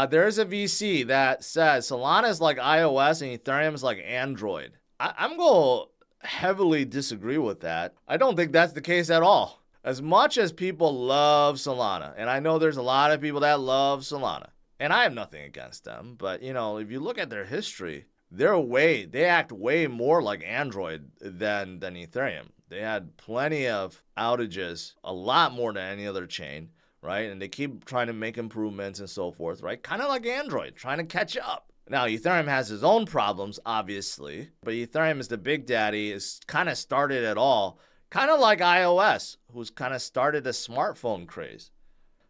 There's a VC that says Solana is like iOS and Ethereum is like Android. I'm going to heavily disagree with that. I don't think that's the case at all. As much as people love Solana, and I know there's a lot of people that love Solana, and I have nothing against them, but you know, if you look at their history, they act way more like Android than Ethereum. They had plenty of outages, a lot more than any other chain, right? And they keep trying to make improvements and so forth, right? Kind of like Android, trying to catch up. Now, Ethereum has its own problems, obviously, but Ethereum is the big daddy, is kind of started it all, kind of like iOS, who's kind of started the smartphone craze.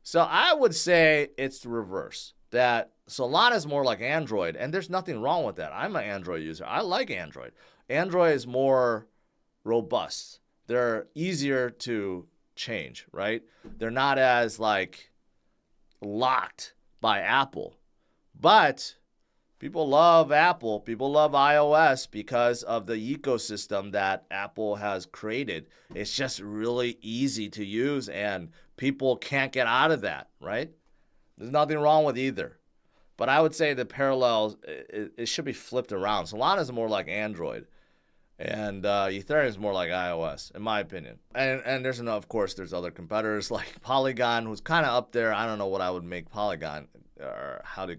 So I would say it's the reverse, that Solana is more like Android, and there's nothing wrong with that. I'm an Android user. I like Android. Android is more robust. They're easier to change, right? They're not as like locked by Apple. But people love Apple. People love iOS because of the ecosystem that Apple has created. It's just really easy to use, and people can't get out of that, right? There's nothing wrong with either. But I would say the parallels, it should be flipped around. Solana is more like Android, and Ethereum is more like iOS, in my opinion. And there's of course, there's other competitors like Polygon, who's kind of up there. I don't know what I would make Polygon, or how to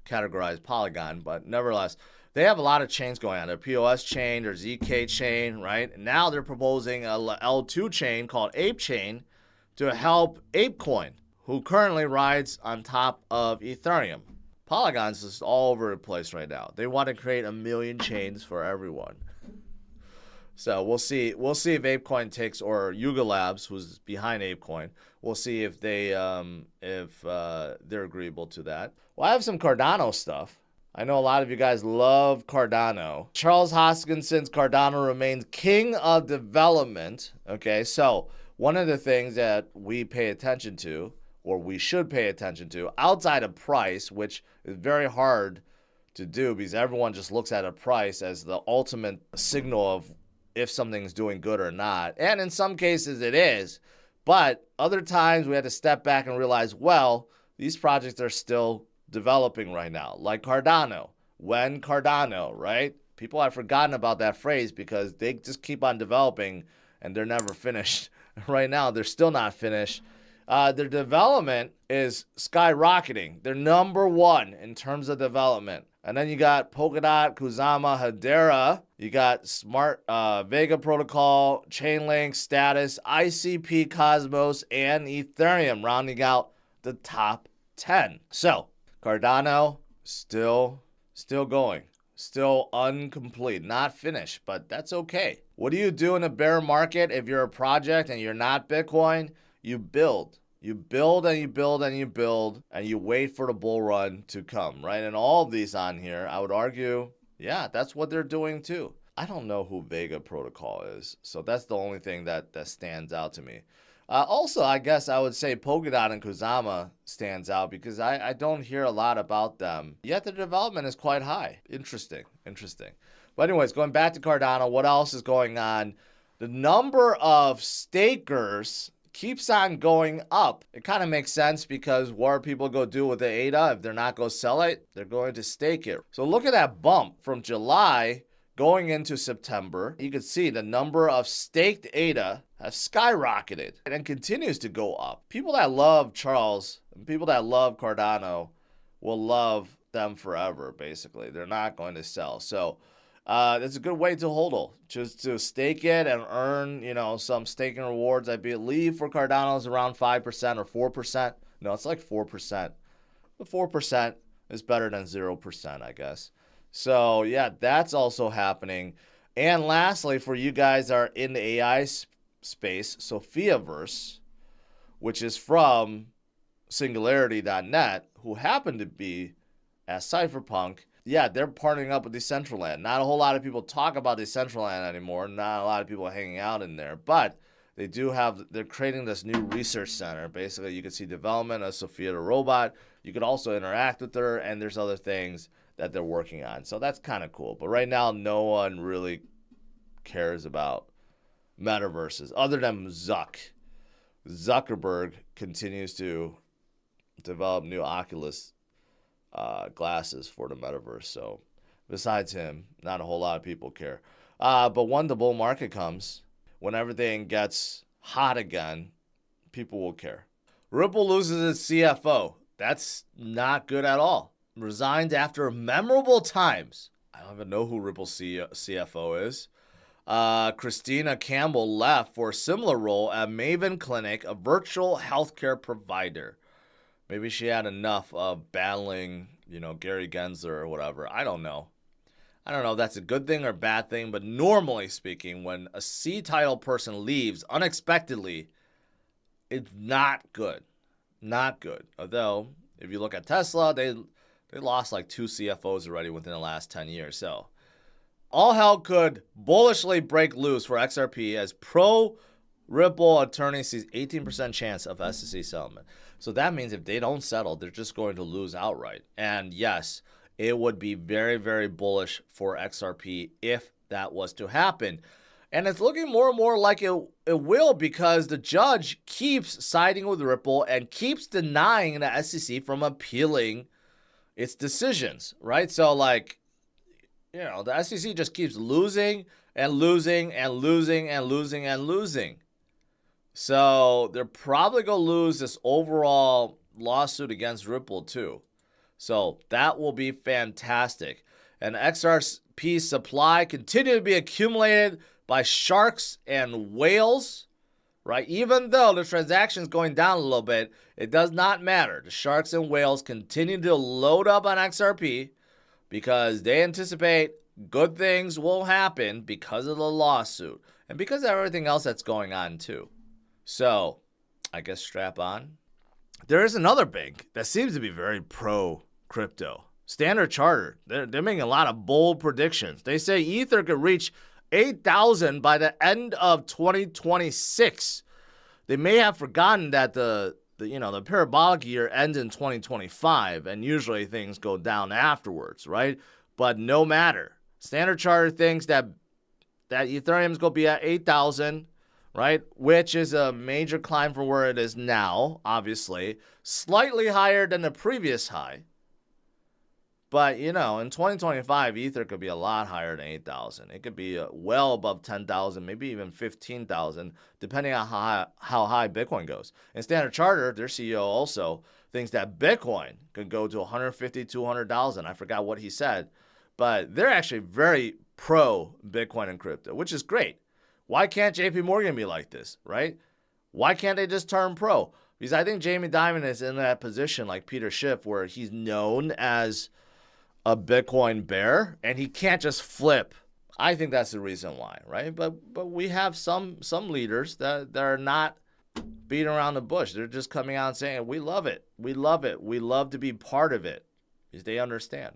categorize Polygon, but nevertheless, they have a lot of chains going on. Their POS chain, their ZK chain, right? And now they're proposing a L2 chain called Ape Chain to help ApeCoin, who currently rides on top of Ethereum. Polygon's just all over the place right now. They want to create 1 million chains for everyone. So we'll see. We'll see if ApeCoin takes, or Yuga Labs, who's behind ApeCoin. We'll see if they're agreeable to that. Well, I have some Cardano stuff. I know a lot of you guys love Cardano. Charles Hoskinson's Cardano remains king of development. Okay, so one of the things that we pay attention to, or we should pay attention to, outside of price, which is very hard to do because everyone just looks at a price as the ultimate signal of if something's doing good or not. And in some cases it is, but other times we had to step back and realize, well, these projects are still developing right now, like Cardano. When Cardano, right? People have forgotten about that phrase because they just keep on developing and they're never finished. Right now, they're still not finished. Their development is skyrocketing. They're number one in terms of development. And then you got Polkadot, Kusama, Hedera. You got Smart Vega Protocol, Chainlink, Status, ICP, Cosmos, and Ethereum rounding out the top 10. So Cardano still going, still incomplete, not finished, but that's okay. What do you do in a bear market if you're a project and you're not Bitcoin? You build. You build and you build and you build and you wait for the bull run to come, right? And all of these on here, I would argue, yeah, that's what they're doing too. I don't know who Vega Protocol is, so that's the only thing that stands out to me. Also, I guess I would say Polkadot and Kusama stands out because I don't hear a lot about them, yet the development is quite high. Interesting. But anyways, going back to Cardano, what else is going on? The number of stakers keeps on going up. It kind of makes sense because what are people going to do with the ADA? If they're not going to sell it, they're going to stake it. So look at that bump from July going into September. You can see the number of staked ADA has skyrocketed and continues to go up. People that love Charles and people that love Cardano will love them forever, basically. They're not going to sell. So it's a good way to hodl, just to stake it and earn, some staking rewards. I believe for Cardano is around 5% or 4%. No, it's like 4%. But 4% is better than 0%, I guess. So yeah, that's also happening. And lastly, for you guys that are in the AI space, Sophiaverse, which is from Singularity.net, who happen to be at Cypherpunk. Yeah, they're partnering up with Decentraland. Not a whole lot of people talk about Decentraland anymore. Not a lot of people hanging out in there. But they're creating this new research center. Basically, you can see development of Sophia the robot. You could also interact with her, and there's other things that they're working on. So that's kind of cool. But right now, no one really cares about metaverses other than Zuckerberg continues to develop new Oculus glasses for the metaverse. So besides him, not a whole lot of people care. But when the bull market comes, when everything gets hot again, people will care. Ripple loses its CFO. That's not good at all. Resigned after memorable times. I don't even know who Ripple's CFO is. Christina Campbell left for a similar role at Maven Clinic, a virtual healthcare provider. Maybe she had enough of battling, Gary Gensler or whatever. I don't know. I don't know if that's a good thing or bad thing, but normally speaking, when a C-title person leaves unexpectedly, it's not good. Not good. Although, if you look at Tesla, they lost like 2 CFOs already within the last 10 years. So, all hell could bullishly break loose for XRP as pro-Ripple attorney sees 18% chance of SEC settlement. So that means if they don't settle, they're just going to lose outright. And yes, it would be very, very bullish for XRP if that was to happen. And it's looking more and more like it will, because the judge keeps siding with Ripple and keeps denying the SEC from appealing its decisions, right? So the SEC just keeps losing and losing and losing and losing and losing. So they're probably going to lose this overall lawsuit against Ripple too. So that will be fantastic. And XRP supply continue to be accumulated by sharks and whales, right? Even though the transaction is going down a little bit, it does not matter. The sharks and whales continue to load up on XRP because they anticipate good things will happen because of the lawsuit and because of everything else that's going on too. So, I guess strap on. There is another bank that seems to be very pro-crypto. Standard Chartered. They're making a lot of bold predictions. They say Ether could reach 8,000 by the end of 2026. They may have forgotten that the parabolic year ends in 2025, and usually things go down afterwards, right? But no matter. Standard Chartered thinks that Ethereum's going to be at 8,000, right? Which is a major climb from where it is now, obviously. Slightly higher than the previous high. But, in 2025, Ether could be a lot higher than 8,000. It could be well above 10,000, maybe even 15,000, depending on how high Bitcoin goes. And Standard Chartered, their CEO also thinks that Bitcoin could go to 150, 200,000. I forgot what he said. But they're actually very pro Bitcoin and crypto, which is great. Why can't JP Morgan be like this, right? Why can't they just turn pro? Because I think Jamie Dimon is in that position like Peter Schiff, where he's known as a Bitcoin bear, and he can't just flip. I think that's the reason why, right? But we have some leaders that are not beating around the bush. They're just coming out and saying, we love it. We love it. We love to be part of it, because they understand.